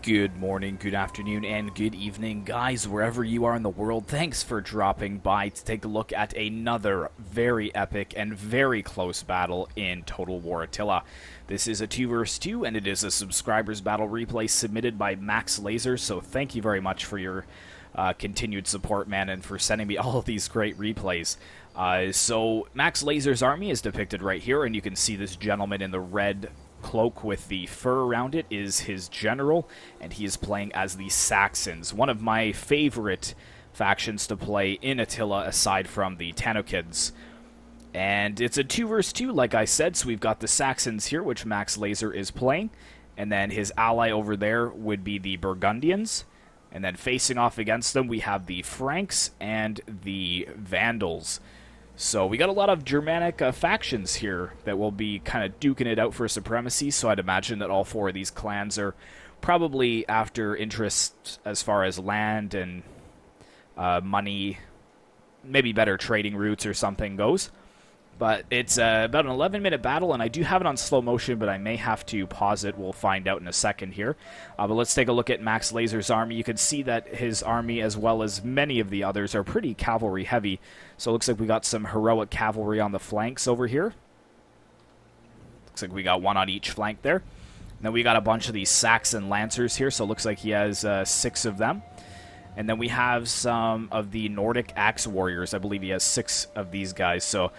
Good morning, good afternoon, and good evening, guys, wherever you are in the world. Thanks for dropping by to take a look at another very epic and very close battle in Total War Attila. This is a 2 vs 2, and it is a subscribers battle replay submitted by Max Laser, so thank you very much for your continued support, man, and for sending me all of these great replays. So Max Laser's army is depicted right here, and you can see this gentleman in the red cloak with the fur around it is his general, and he is playing as the Saxons, one of my favorite factions to play in Attila aside from the Tanokids. And it's a 2 vs 2, like I said, so we've got the Saxons here, which Max Laser is playing, and then his ally over there would be the Burgundians, and then facing off against them we have the Franks and the Vandals. So we got a lot of Germanic factions here that will be kind of duking it out for supremacy, so I'd imagine that all 4 of these clans are probably after interests as far as land and money, maybe better trading routes or something goes. But it's about an 11-minute battle, and I do have it on slow motion, but I may have to pause it. We'll find out in a second here. But let's take a look at Max Laser's army. You can see that his army, as well as many of the others, are pretty cavalry-heavy. So it looks like we got some heroic cavalry on the flanks over here. Looks like we got 1 on each flank there. And then we got a bunch of these Saxon lancers here, so it looks like he has 6 of them. And then we have some of the Nordic axe warriors. I believe he has 6 of these guys. So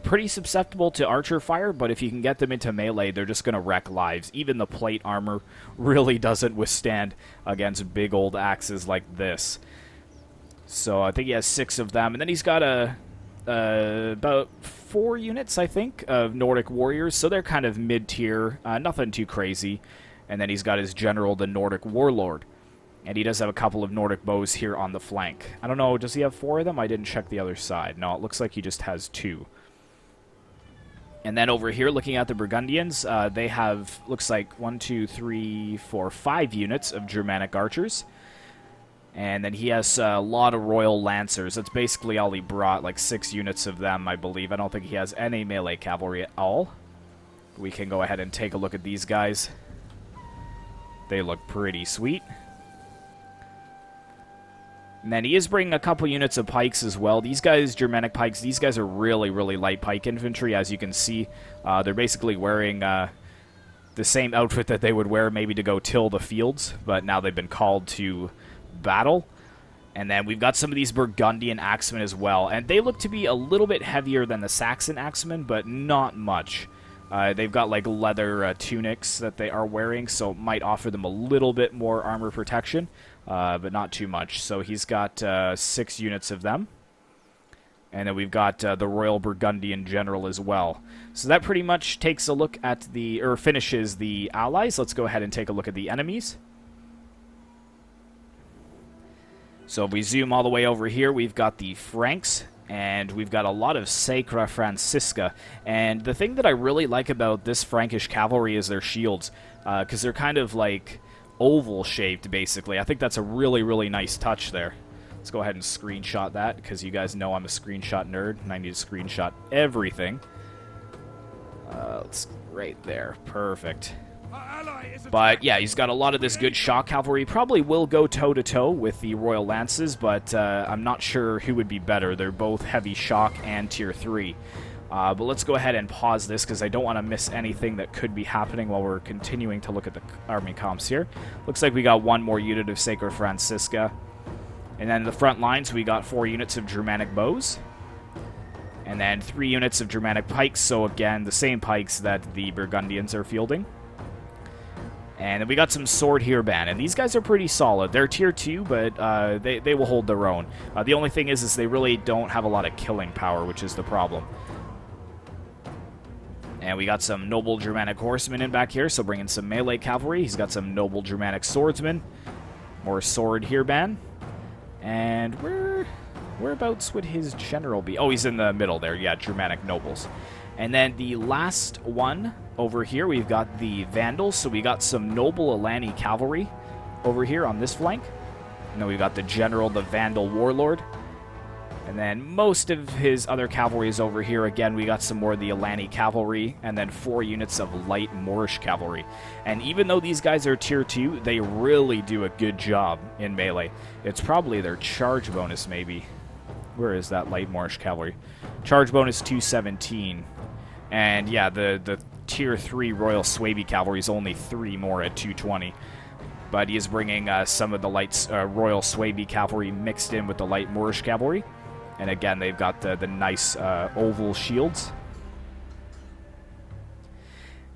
pretty susceptible to archer fire, but if you can get them into melee, they're just going to wreck lives. Even the plate armor really doesn't withstand against big old axes like this. So I think he has 6 of them. And then he's got about 4 units, I think, of Nordic warriors. So they're kind of mid-tier, nothing too crazy. And then he's got his general, the Nordic warlord. And he does have a couple of Nordic bows here on the flank. I don't know, does he have 4 of them? I didn't check the other side. No, it looks like he just has 2. And then over here, looking at the Burgundians, they have, looks like 1, 2, 3, 4, 5 units of Germanic archers. And then he has a lot of Royal Lancers. That's basically all he brought, like 6 units of them, I believe. I don't think he has any melee cavalry at all. We can go ahead and take a look at these guys. They look pretty sweet. And then he is bringing a couple units of pikes as well. These guys, Germanic pikes, these guys are really, really light pike infantry, as you can see. They're basically wearing the same outfit that they would wear maybe to go till the fields, but now they've been called to battle. And then we've got some of these Burgundian axemen as well, and they look to be a little bit heavier than the Saxon axemen, but not much. They've got like leather tunics that they are wearing, so it might offer them a little bit more armor protection, but not too much. So he's got 6 units of them. And then we've got the Royal Burgundian General as well. So that pretty much takes a look at the, or finishes the allies. Let's go ahead and take a look at the enemies. So if we zoom all the way over here, we've got the Franks. And we've got a lot of Sacra Francisca. And the thing that I really like about this Frankish cavalry is their shields, because they're kind of like oval-shaped, basically. I think that's a really, really nice touch there. Let's go ahead and screenshot that, because you guys know I'm a screenshot nerd, and I need to screenshot everything. Right there. Perfect. But yeah, he's got a lot of this good shock cavalry. He probably will go toe-to-toe with the Royal Lances, but I'm not sure who would be better. They're both heavy shock and tier 3. But let's go ahead and pause this, because I don't want to miss anything that could be happening while we're continuing to look at the army comps here. Looks like we got 1 more unit of Sacra Francisca. And then in the front lines, we got 4 units of Germanic bows. And then 3 units of Germanic pikes, so again, the same pikes that the Burgundians are fielding. And then we got some sword hairband, and these guys are pretty solid. They're tier 2, but they will hold their own. The only thing is they really don't have a lot of killing power, which is the problem. And we got some noble Germanic horsemen in back here, so bringing some melee cavalry. He's got some noble Germanic swordsmen. More sword hairband. And whereabouts would his general be? Oh, he's in the middle there. Yeah, Germanic nobles. And then the last one over here, we've got the Vandals. So we got some noble Alani cavalry over here on this flank. And then we've got the general, the Vandal warlord. And then most of his other cavalry is over here. Again, we got some more of the Alani cavalry, and then 4 units of light Moorish cavalry. And even though these guys are tier 2, they really do a good job in melee. It's probably their charge bonus, maybe. Where is that light Moorish cavalry? Charge bonus 217. And yeah, the tier 3 Royal Swaby cavalry is only 3 more at 220. But he is bringing some of the light Royal Swaby cavalry mixed in with the light Moorish cavalry. And again, they've got the nice oval shields.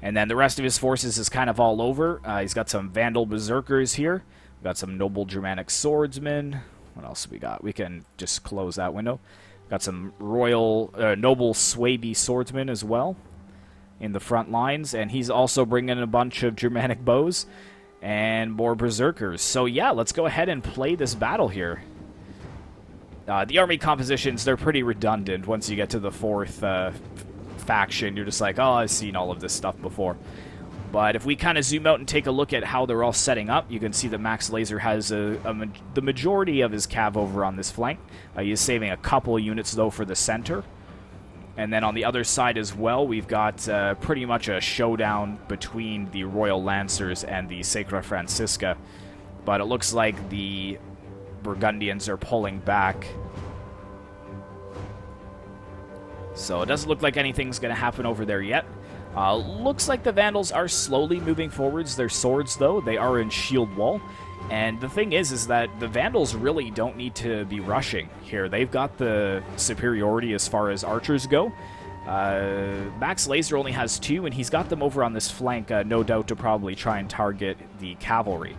And then the rest of his forces is kind of all over. He's got some Vandal berserkers here. We've got some noble Germanic swordsmen. What else we got? We can just close that window. Got some royal, noble Swaby swordsmen as well in the front lines. And he's also bringing a bunch of Germanic bows and more berserkers. So yeah, let's go ahead and play this battle here. The army compositions, they're pretty redundant once you get to the 4th faction. You're just like, oh, I've seen all of this stuff before. But if we kind of zoom out and take a look at how they're all setting up, you can see that Max Laser has the majority of his cav over on this flank. He is saving a couple units, though, for the center. And then on the other side as well, we've got pretty much a showdown between the Royal Lancers and the Sacra Francisca. But it looks like the Burgundians are pulling back. So it doesn't look like anything's going to happen over there yet. Looks like the Vandals are slowly moving forwards. Their swords, though, they are in shield wall. And the thing is that the Vandals really don't need to be rushing here. They've got the superiority as far as archers go. Max Laser only has 2, and he's got them over on this flank, no doubt, to probably try and target the cavalry.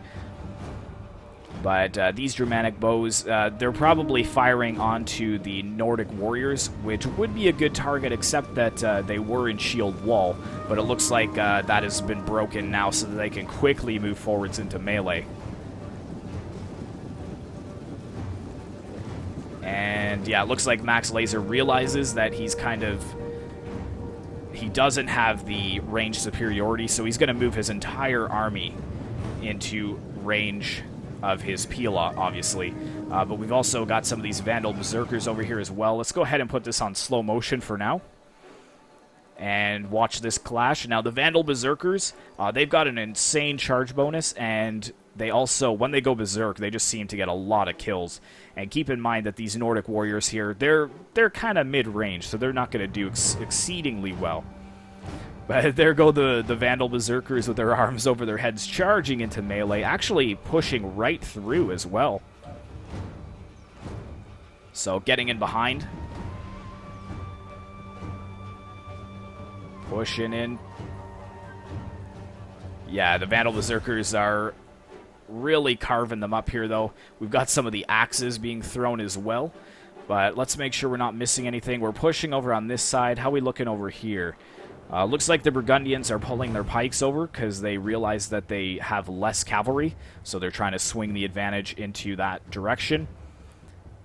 But these Germanic bows, they're probably firing onto the Nordic warriors, which would be a good target, except that they were in shield wall. But it looks like that has been broken now so that they can quickly move forwards into melee. And yeah, it looks like Max Laser realizes that he doesn't have the range superiority, so he's going to move his entire army into range of his Pila, obviously. But we've also got some of these Vandal berserkers over here as well. Let's go ahead and put this on slow motion for now and watch this clash. Now, the Vandal berserkers, they've got an insane charge bonus, and they also, when they go berserk, they just seem to get a lot of kills. And keep in mind that these Nordic warriors here, they're kind of mid-range, so they're not going to do exceedingly well. But there go the Vandal berserkers with their arms over their heads, charging into melee, actually pushing right through as well. So getting in behind. Pushing in. Yeah, the Vandal berserkers are really carving them up here, though. We've got some of the axes being thrown as well. But let's make sure we're not missing anything. We're pushing over on this side. How are we looking over here? Looks like the Burgundians are pulling their pikes over because they realize that they have less cavalry, so they're trying to swing the advantage into that direction.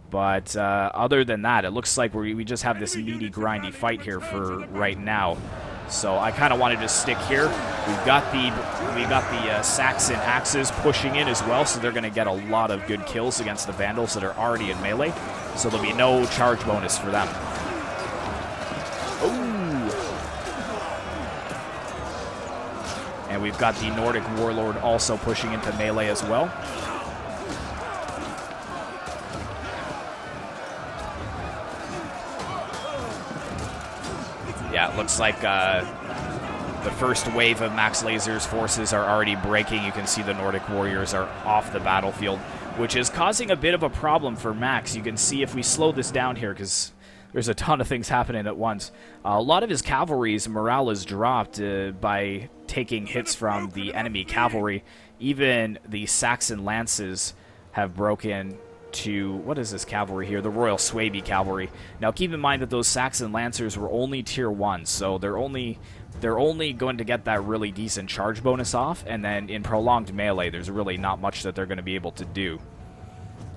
But other than that, it looks like we just have this meaty, grindy fight here for right now. So I kind of wanted to stick here. We got the Saxon axes pushing in as well, so they're going to get a lot of good kills against the Vandals that are already in melee. So there'll be no charge bonus for them. Ooh. And we've got the Nordic Warlord also pushing into melee as well. Yeah, it looks like the first wave of Max Laser's forces are already breaking. You can see the Nordic warriors are off the battlefield, which is causing a bit of a problem for Max. You can see if we slow this down here, because there's a ton of things happening at once. A lot of his cavalry's morale is dropped by taking hits from the enemy cavalry. Even the Saxon lances have broken to, what is this cavalry here? The Royal Swaby cavalry. Now keep in mind that those Saxon lancers were only tier 1, so they're only going to get that really decent charge bonus off, and then in prolonged melee, there's really not much that they're going to be able to do.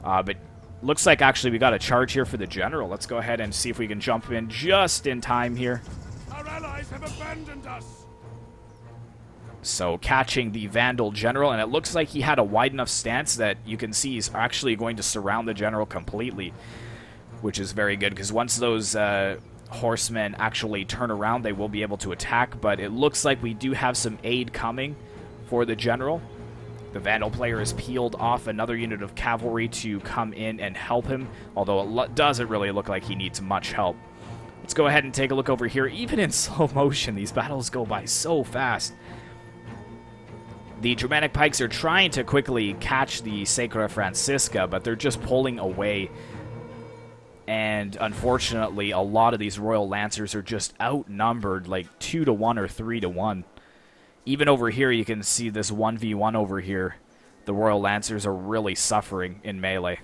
But looks like actually we got a charge here for the general. Let's go ahead and see if we can jump in just in time here. Our allies have abandoned us. So catching the Vandal general, and it looks like he had a wide enough stance that you can see he's actually going to surround the general completely. which is very good, because once those horsemen actually turn around, they will be able to attack, but it looks like we do have some aid coming for the general. The Vandal player has peeled off another unit of cavalry to come in and help him, although it doesn't really look like he needs much help. Let's go ahead and take a look over here. Even in slow motion, these battles go by so fast. The Germanic pikes are trying to quickly catch the Sacra Francisca, but they're just pulling away. And unfortunately, a lot of these Royal Lancers are just outnumbered, like 2 to 1 or 3 to 1. Even over here, you can see this 1v1 over here. The Royal Lancers are really suffering in melee.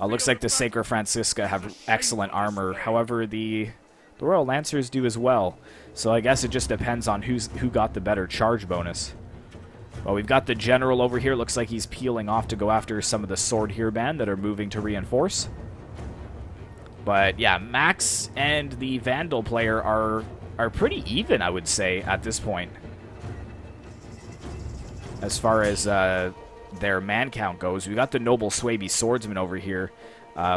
Looks like the Sacra Francisca have excellent armor. However, the Royal Lancers do as well. So I guess it just depends on who got the better charge bonus. Well, we've got the general over here. Looks like he's peeling off to go after some of the sword here band that are moving to reinforce. But yeah, Max and the Vandal player are pretty even, I would say, at this point. As far as their man count goes, we got the noble Swaby swordsman over here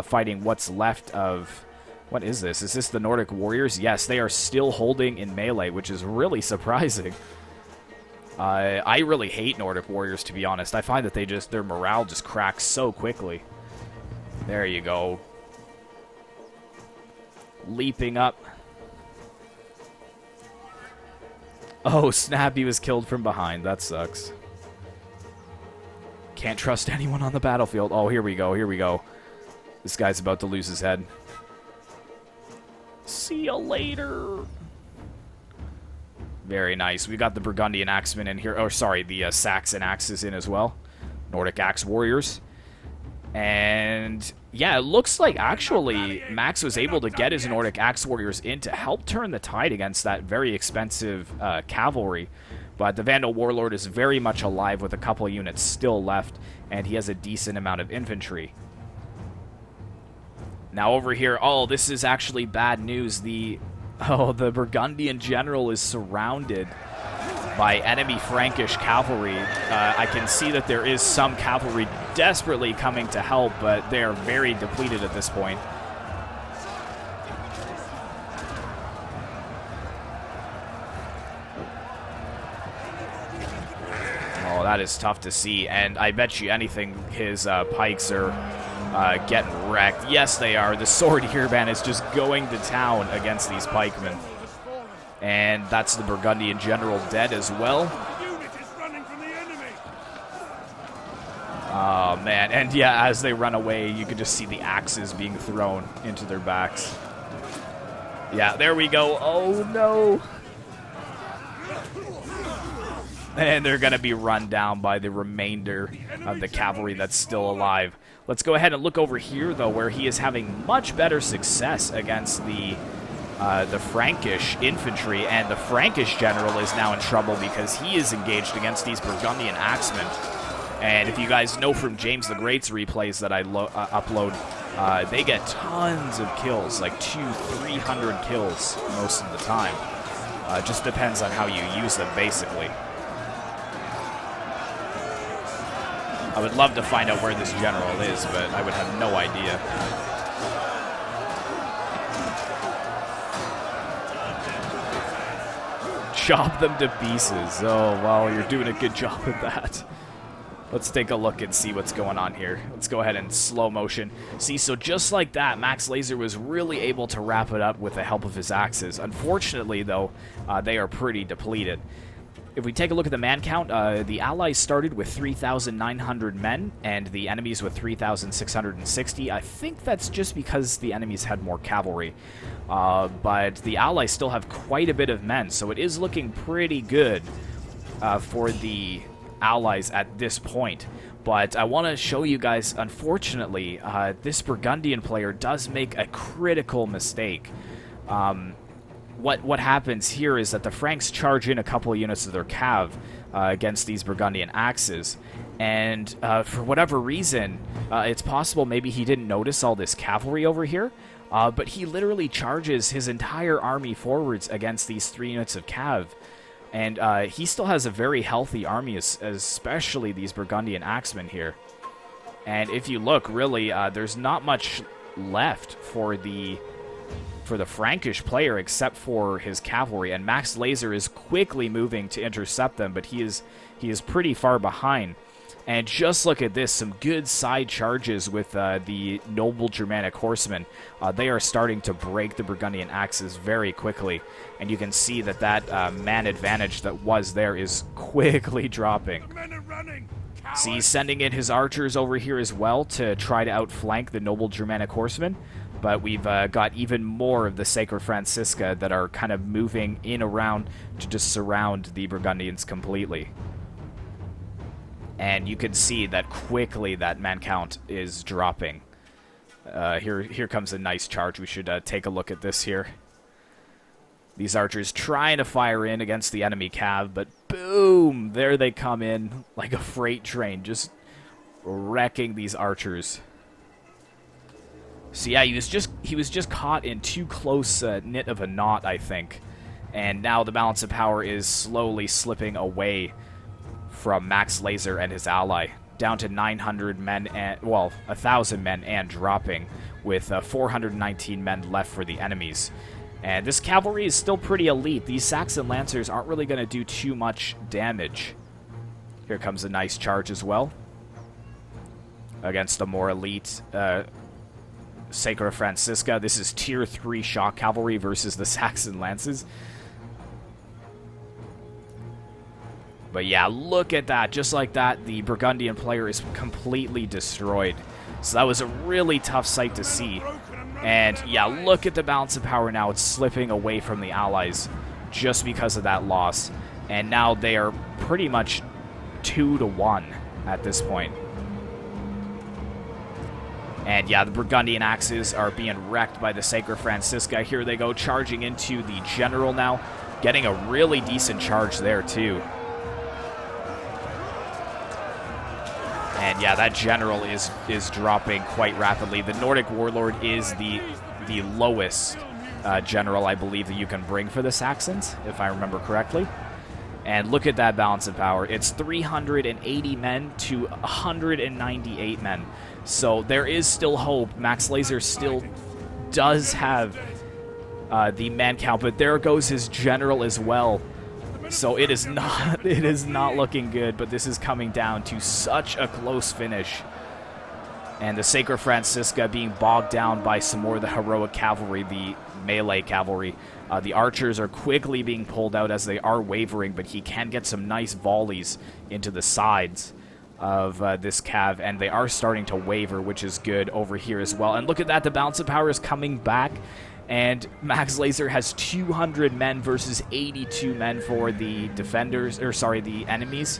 fighting what's left of... What is this? Is this the Nordic warriors? Yes, they are still holding in melee, which is really surprising. I really hate Nordic warriors, to be honest. I find that their morale just cracks so quickly. There you go. Leaping up. Oh, snap, he was killed from behind. That sucks. Can't trust anyone on the battlefield. Oh, here we go, here we go. This guy's about to lose his head. See you later. Very nice. We got the Burgundian axemen in here. Oh, sorry, the Saxon axes in as well. Nordic axe warriors. And yeah, it looks like actually Max was able to get his Nordic axe warriors in to help turn the tide against that very expensive cavalry. But the Vandal warlord is very much alive with a couple of units still left, and he has a decent amount of infantry. Now over here, oh, this is actually bad news. The Burgundian general is surrounded by enemy Frankish cavalry. I can see that there is some cavalry desperately coming to help, but they are very depleted at this point. Oh, that is tough to see, and I bet you anything his pikes are getting wrecked. Yes, they are. The sword here, man, is just going to town against these pikemen. And that's the Burgundian general dead as well. Oh, man. And yeah, as they run away, you can just see the axes being thrown into their backs. Yeah, there we go. Oh, no. And they're going to be run down by the remainder of the cavalry that's still alive. Let's go ahead and look over here, though, where he is having much better success against the Frankish infantry, and the Frankish general is now in trouble because he is engaged against these Burgundian axemen. And if you guys know from James the Great's replays that I upload, they get tons of kills, like 200-300 kills most of the time. Just depends on how you use them, basically. I would love to find out where this general is, but I would have no idea. Chop them to pieces. Oh, well, you're doing a good job at that. Let's take a look and see what's going on here. Let's go ahead and slow motion. See, so just like that, Max Laser was really able to wrap it up with the help of his axes. Unfortunately, though, they are pretty depleted. If we take a look at the man count, the Allies started with 3,900 men, and the enemies with 3,660. I think that's just because the enemies had more cavalry. But the Allies still have quite a bit of men, so it is looking pretty good for the Allies at this point. But I want to show you guys, unfortunately, this Burgundian player does make a critical mistake. What happens here is that the Franks charge in a couple of units of their cav against these Burgundian axes, and for whatever reason, it's possible maybe he didn't notice all this cavalry over here, but he literally charges his entire army forwards against these 3 units of cav, and he still has a very healthy army, especially these Burgundian axemen here. And if you look, really, there's not much left for the Frankish player, except for his cavalry, and Max Laser is quickly moving to intercept them, but he is pretty far behind. And just look at this, some good side charges with the noble Germanic horsemen. They are starting to break the Burgundian axes very quickly, and you can see that man advantage that was there is quickly dropping. The men are running. See, he's sending in his archers over here as well to try to outflank the noble Germanic horsemen. But we've got even more of the Sacred Francisca that are kind of moving in around to just surround the Burgundians completely. And you can see that quickly that man count is dropping. Here comes a nice charge. We should take a look at this here. These archers trying to fire in against the enemy cav, but boom! There they come in like a freight train, just wrecking these archers. So yeah, he was just caught in too close knit of a knot, I think. And now the balance of power is slowly slipping away from Max Laser and his ally, down to 900 men, and, well, 1,000 men and dropping, with 419 men left for the enemies. And this cavalry is still pretty elite. These Saxon Lancers aren't really going to do too much damage. Here comes a nice charge as well against the more elite Sacred Francisca. This is tier 3 shock cavalry versus the Saxon Lances. But yeah, look at that. Just like that, the Burgundian player is completely destroyed. So that was a really tough sight to see. And yeah, look at the balance of power now. It's slipping away from the allies just because of that loss. And now they are pretty much 2-1 at this point. And yeah, the Burgundian axes are being wrecked by the Sacred Francisca. Here they go, charging into the general now. Getting a really decent charge there, too. And yeah, that general is dropping quite rapidly. The Nordic Warlord is the lowest general, I believe, that you can bring for the Saxons, if I remember correctly. And look at that balance of power. It's 380 men to 198 men. So there is still hope. Max Laser still does have the man count, but there goes his general as well. So it is not looking good, but this is coming down to such a close finish. And the Sacred Francisca being bogged down by some more of the heroic cavalry, the melee cavalry. The archers are quickly being pulled out as they are wavering, but he can get some nice volleys into the sides of this cav, and they are starting to waver, which is good over here as well. And look at that, the balance of power is coming back. And Max Laser has 200 men versus 82 men for the defenders, or sorry, the enemies.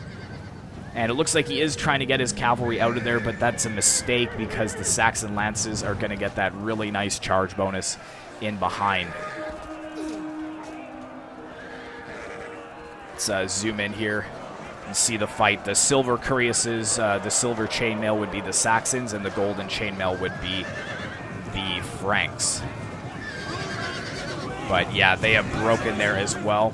And it looks like he is trying to get his cavalry out of there, but that's a mistake because the Saxon Lances are going to get that really nice charge bonus in behind. Let's zoom in here and see the fight. The silver cuirasses, the silver chainmail would be the Saxons, and the golden chainmail would be the Franks. But yeah, they have broken there as well.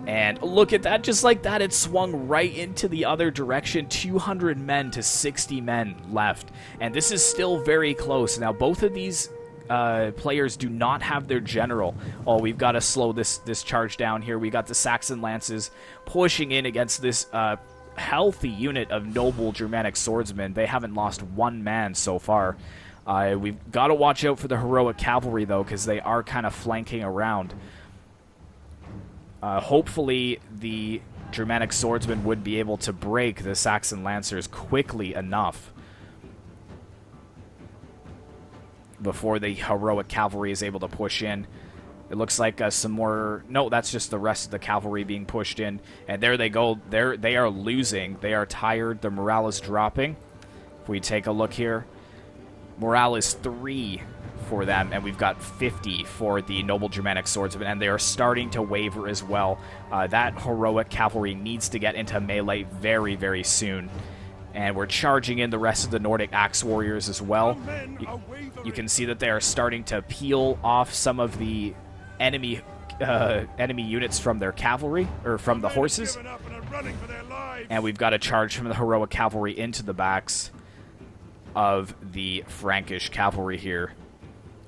And look at that, just like that, it swung right into the other direction. 200 men to 60 men left. And this is still very close. Now, both of these players do not have their general. Oh, we've got to slow this charge down here. We got the Saxon Lances pushing in against this healthy unit of noble Germanic swordsmen. They haven't lost one man so far. We've got to watch out for the heroic cavalry, though, because they are kind of flanking around. Hopefully, the Germanic swordsmen would be able to break the Saxon Lancers quickly enough before the heroic cavalry is able to push in. It looks like some more... No, that's just the rest of the cavalry being pushed in. And there they go. They are losing. They are tired. Their morale is dropping. If we take a look here, morale is 3 for them, and we've got 50 for the noble Germanic swordsmen, and they are starting to waver as well. That heroic cavalry needs to get into melee very, very soon. And we're charging in the rest of the Nordic axe warriors as well. You can see that they are starting to peel off some of the enemy units from their cavalry, or from the horses. And we've got a charge from the heroic cavalry into the backs of the Frankish cavalry here.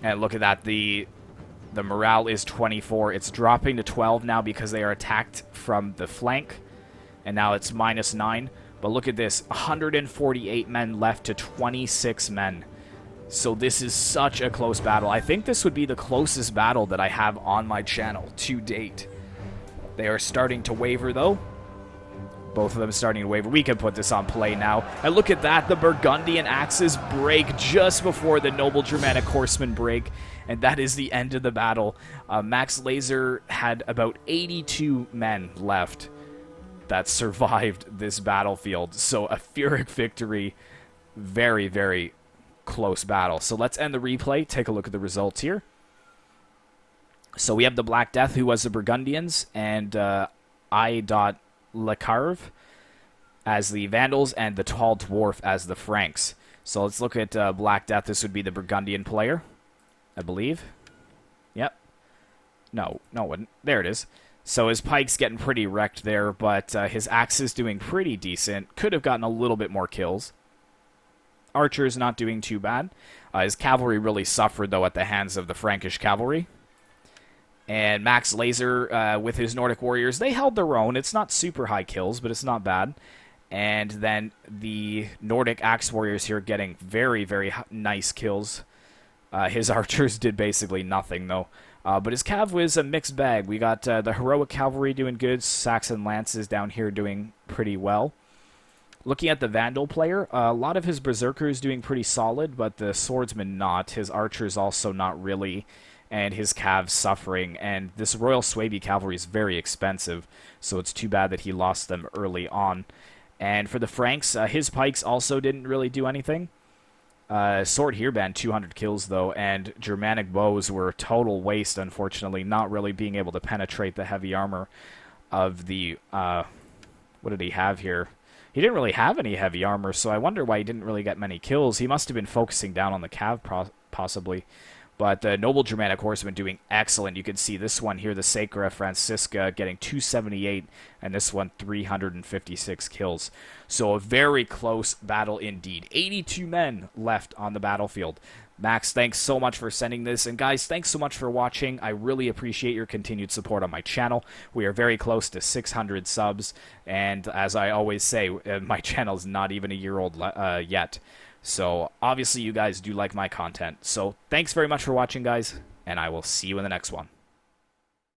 And look at that, the morale is 24. It's dropping to 12 now because they are attacked from the flank. And now it's -9. But look at this, 148 men left to 26 men. So this is such a close battle. I think this would be the closest battle that I have on my channel to date. They are starting to waver, though. Both of them starting to waver. We can put this on play now. And look at that. The Burgundian axes break just before the noble Germanic horsemen break. And that is the end of the battle. Max Laser had about 82 men left that survived this battlefield. So a Pyrrhic victory. Very, very close battle. So let's end the replay. Take a look at the results here. So we have the Black Death, who was the Burgundians, and I.Lecarve as the Vandals, and the Tall Dwarf as the Franks. So let's look at Black Death. This would be the Burgundian player, I believe. Yep. No, it wouldn't. There it is. So his pike's getting pretty wrecked there, but his axe is doing pretty decent. Could have gotten a little bit more kills. Archer's not doing too bad. His cavalry really suffered, though, at the hands of the Frankish cavalry. And Max Laser, with his Nordic warriors, they held their own. It's not super high kills, but it's not bad. And then the Nordic axe warriors here getting very, very nice kills. His archers did basically nothing, though. But his cav was a mixed bag. We got the heroic cavalry doing good. Saxon lances down here doing pretty well. Looking at the Vandal player, a lot of his berserkers doing pretty solid, but the swordsman not. His archers also not really, and his cavs suffering. And this Royal Swaby cavalry is very expensive, so it's too bad that he lost them early on. And for the Franks, his pikes also didn't really do anything. Sword Hearband, 200 kills, though, and Germanic bows were a total waste, unfortunately, not really being able to penetrate the heavy armor of the... what did he have here? He didn't really have any heavy armor, so I wonder why he didn't really get many kills. He must have been focusing down on the cav, possibly. But the noble Germanic horseman doing excellent. You can see this one here, the Sacra Francisca, getting 278, and this one 356 kills. So a very close battle indeed. 82 men left on the battlefield. Max, thanks so much for sending this. And guys, thanks so much for watching. I really appreciate your continued support on my channel. We are very close to 600 subs. And as I always say, my channel is not even a year old yet. So obviously you guys do like my content. So thanks very much for watching, guys. And I will see you in the next one.